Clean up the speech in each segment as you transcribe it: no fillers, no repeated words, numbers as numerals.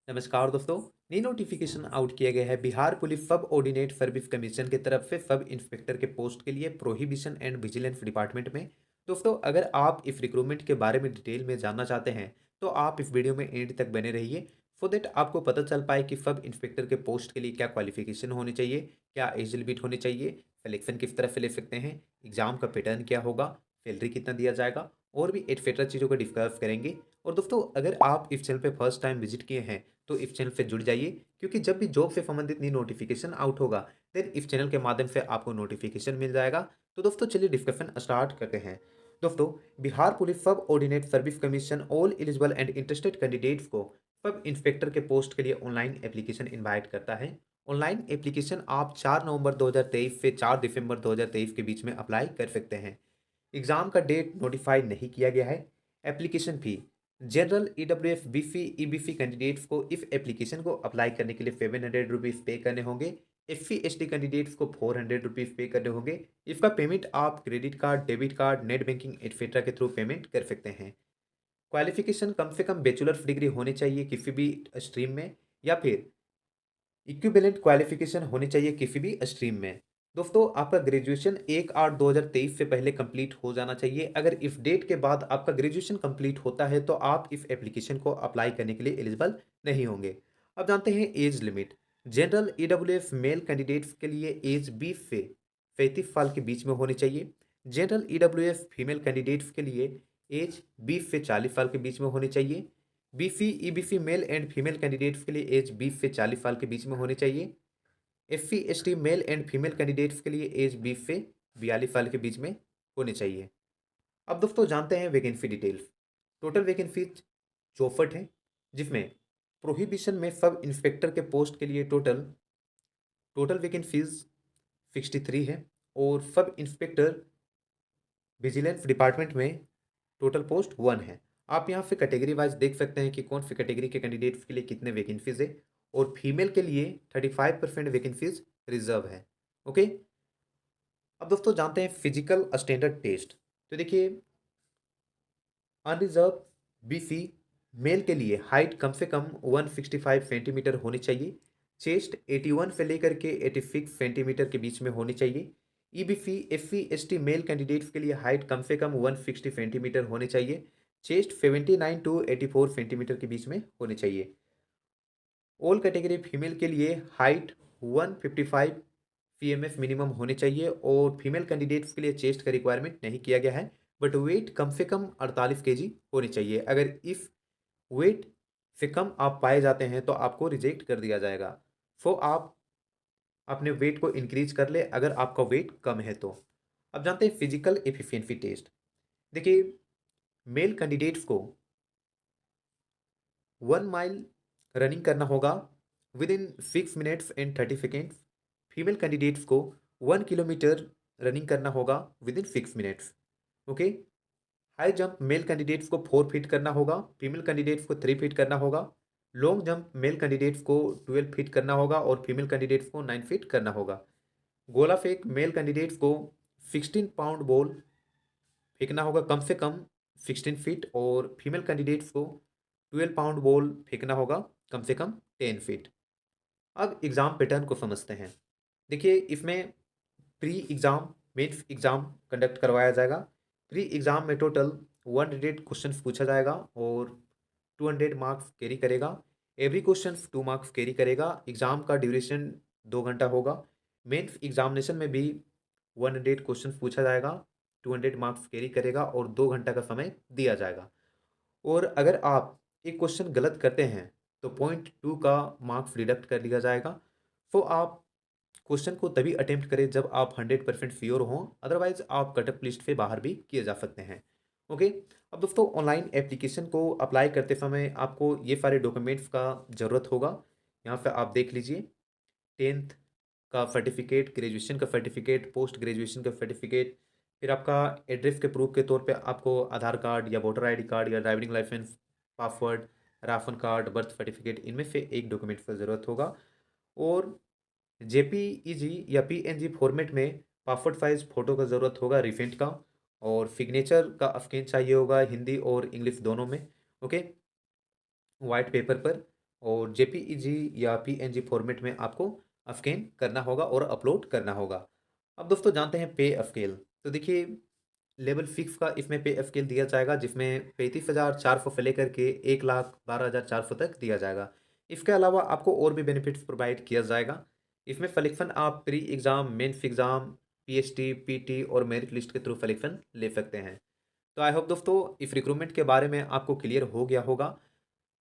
नमस्कार दोस्तों। नई नोटिफिकेशन आउट किया गया है बिहार पुलिस सब ऑर्डिनेट सर्विस कमीशन की तरफ से सब इंस्पेक्टर के पोस्ट के लिए प्रोहिबिशन एंड विजिलेंस डिपार्टमेंट में। दोस्तों, अगर आप इस रिक्रूटमेंट के बारे में डिटेल में जानना चाहते हैं तो आप इस वीडियो में एंड तक बने रहिए, सो दैट आपको पता चल पाए कि सब इंस्पेक्टर के पोस्ट के लिए क्या क्वालिफिकेशन होनी चाहिए, क्या एज लिमिट होनी चाहिए, सिलेक्शन किस तरह से ले सकते हैं, एग्जाम का पैटर्न क्या होगा, सैलरी कितना दिया जाएगा, और भी एटसेट्रा चीज़ों को डिस्कस करेंगे। और दोस्तों, अगर आप इस चैनल पे फर्स्ट टाइम विजिट किए हैं तो इस चैनल से जुड़ जाइए, क्योंकि जब भी जॉब से संबंधित नई नोटिफिकेशन आउट होगा देन इस चैनल के माध्यम से आपको नोटिफिकेशन मिल जाएगा। तो दोस्तों, चलिए डिस्कशन स्टार्ट करते हैं। दोस्तों, बिहार पुलिस सब ordinate service commission all eligible and interested candidates को सब इंस्पेक्टर के पोस्ट के लिए ऑनलाइन एप्लीकेशन इनवाइट करता है। ऑनलाइन एप्लीकेशन आप 4 नवंबर 2023 से 4 दिसंबर 2023 के बीच में अप्लाई कर सकते हैं। एग्जाम का डेट नोटिफाई नहीं किया गया है। Application fee general EWF BC EBC candidates को इस एप्लीकेशन को अप्लाई करने के लिए 700 रुपीज़ पे करने होंगे। एससी एसटी कैंडिडेट्स को 400 रुपीज़ पे करने होंगे। इसका पेमेंट आप credit card, debit card, net banking etcetera के थ्रू पेमेंट कर सकते हैं। क्वालिफिकेशन कम से कम बैचलर्स डिग्री होनी चाहिए किसी भी स्ट्रीम में, या फिर इक्विवेलेंट क्वालिफिकेशन होनी चाहिए किसी भी स्ट्रीम में। दोस्तों, आपका ग्रेजुएशन 1/8/2023 से पहले कंप्लीट हो जाना चाहिए। अगर इस डेट के बाद आपका ग्रेजुएशन कंप्लीट होता है तो आप इस एप्लीकेशन को अप्लाई करने के लिए एलिजिबल नहीं होंगे। अब जानते हैं age limit. General EWS male candidates के लिए एज 20 से 35 साल के बीच में होनी चाहिए। जनरल ईडब्ल्यूएस फीमेल कैंडिडेट्स के लिए एज 20 से 40 साल के बीच में होनी चाहिए। BC EBC male and female candidates के लिए एज 20 से 40 साल के बीच में होनी चाहिए। SC ST male and female candidates के लिए एज 20 से 42 साल के बीच में होनी चाहिए। अब दोस्तों, जानते हैं वैकेंसी डिटेल्स। टोटल वैकेंसीज 64 है, जिसमें प्रोहिबिशन में सब इंस्पेक्टर के पोस्ट के लिए टोटल टोटल वैकेंसीज 63 है। और सब इंस्पेक्टर विजिलेंस डिपार्टमेंट में टोटल पोस्ट 1 है। आप यहाँ से कैटेगरी वाइज देख सकते हैं कि कौन सी कैटेगरी के कैंडिडेट्स के लिए कितने वैकेंसीज है। और फीमेल के लिए 35% वैकेंसीज रिजर्व है। ओके। अब दोस्तों, जानते हैं फिजिकल स्टैंडर्ड टेस्ट। तो देखिए, अनरिजर्व बीसी मेल के लिए हाइट कम से कम 165 सेंटीमीटर होनी चाहिए। चेस्ट 81 से लेकर के 86 सेंटीमीटर के बीच में होनी चाहिए। EBC SC ST male candidates के लिए हाइट कम से कम 160 सेंटीमीटर होनी चाहिए। चेस्ट 79 टू 84 सेंटीमीटर के बीच में होनी चाहिए। ऑल कैटेगरी फीमेल के लिए हाइट 155 सीएमएफ मिनिमम होनी चाहिए। और फीमेल कैंडिडेट्स के लिए चेस्ट का रिक्वायरमेंट नहीं किया गया है, बट वेट कम से कम 48 केजी होनी चाहिए। अगर इस वेट से कम आप पाए जाते हैं तो आपको रिजेक्ट कर दिया जाएगा। सो आप अपने वेट को इंक्रीज कर ले अगर आपका वेट कम है तो। अब जानते हैं फिजिकल एफिशिएंसी टेस्ट। देखिए, मेल कैंडिडेट्स को 1 माइल रनिंग करना होगा with in 6 minutes and 30 seconds. Female candidates को 1 किलोमीटर रनिंग करना होगा with in 6 minutes. Okay. High jump male candidates को 4 फीट करना होगा, फीमेल कैंडिडेट्स को 3 फीट करना होगा। लॉन्ग जंप मेल कैंडिडेट्स को 12 फीट करना होगा और फीमेल कैंडिडेट्स को 9 फीट करना होगा। गोला फेंक मेल कैंडिडेट्स को 16 पाउंड बॉल फेंकना होगा कम से कम 16 फीट, और फीमेल कैंडिडेट्स को 12 पाउंड बॉल फेंकना होगा कम से कम 10 फीट। अब एग्ज़ाम पैटर्न को समझते हैं। देखिए, इसमें pre exam mains exam conduct करवाया जाएगा। प्री एग्ज़ाम में टोटल 100 क्वेश्चंस पूछा जाएगा और 200 मार्क्स कैरी करेगा। एवरी क्वेश्चन 2 मार्क्स कैरी करेगा। एग्ज़ाम का ड्यूरेशन 2 घंटा होगा। मेंस एग्जामिनेशन में भी 100 क्वेश्चन पूछा जाएगा, 200 मार्क्स कैरी करेगा और 2 घंटा का समय दिया जाएगा। और अगर आप एक क्वेश्चन गलत करते हैं तो 0.2 का मार्क्स डिडक्ट कर लिया जाएगा। तो आप क्वेश्चन को तभी अटेम्प्ट करें जब आप 100% श्योर हों, अदरवाइज आप कट ऑफ लिस्ट से बाहर भी किए जा सकते हैं। ओके। अब दोस्तों, ऑनलाइन एप्लीकेशन को अप्लाई करते समय आपको ये सारे डॉक्यूमेंट्स का ज़रूरत होगा। यहाँ पे आप देख लीजिए, 10th का सर्टिफिकेट, ग्रेजुएशन का सर्टिफिकेट, पोस्ट ग्रेजुएशन का सर्टिफिकेट, फिर आपका एड्रेस के प्रूफ के तौर पे आपको आधार कार्ड या वोटर आईडी कार्ड या driving licence, password, ration card, birth certificate, इनमें से एक डॉक्यूमेंट की ज़रूरत होगा। और जेपीईजी या पीएनजी फॉर्मेट में पासपोर्ट साइज फ़ोटो का ज़रूरत होगा रिसेंट का। और सिग्नेचर का स्कैन चाहिए होगा हिंदी और इंग्लिश दोनों में। ओके। वाइट पेपर पर। और जेपीईजी या पीएनजी फॉर्मेट में आपको स्कैन करना होगा और अपलोड करना होगा। अब दोस्तों जानते हैं पे स्केल। तो देखिए लेवल 6 का इसमें पे स्केल दिया जाएगा जिसमें 35,400 से लेकर के 1,12,400 तक दिया जाएगा। इसके अलावा आपको और भी बेनिफिट्स प्रोवाइड किया जाएगा। इसमें सिलेक्शन आप pre exam, mains exam, PST, PT और मेरिट लिस्ट के थ्रू सिलेक्शन ले सकते हैं। तो आई होप दोस्तों इस रिक्रूटमेंट के बारे में आपको क्लियर हो गया होगा।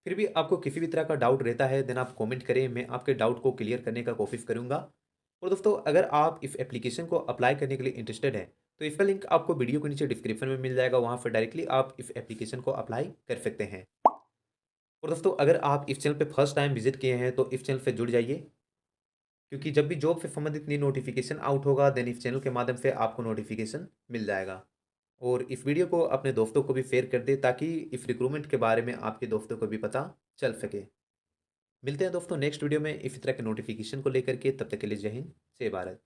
फिर भी आपको किसी भी तरह का डाउट रहता है देन आप कमेंट करें, मैं आपके डाउट को क्लियर करने का कोशिश करूँगा। और दोस्तों अगर आप इस एप्लीकेशन को अप्लाई करने के लिए इंटरेस्टेड हैं तो इसका लिंक आपको वीडियो के नीचे डिस्क्रिप्शन में मिल जाएगा, वहाँ पर डायरेक्टली आप इस एप्लीकेशन को अप्लाई कर सकते हैं। और दोस्तों अगर आप इस चैनल पे फर्स्ट टाइम विजिट किए हैं तो इस चैनल से जुड़ जाइए, क्योंकि जब भी जॉब से संबंधित नई नोटिफिकेशन आउट होगा देन इस चैनल के माध्यम से आपको नोटिफिकेशन मिल जाएगा। और इस वीडियो को अपने दोस्तों को भी शेयर कर दें ताकि इस रिक्रूटमेंट के बारे में आपके दोस्तों को भी पता चल सके। मिलते हैं दोस्तों नेक्स्ट वीडियो में इसी तरह के नोटिफिकेशन को लेकर के, तब तक के लिए जय हिंद, जय भारत।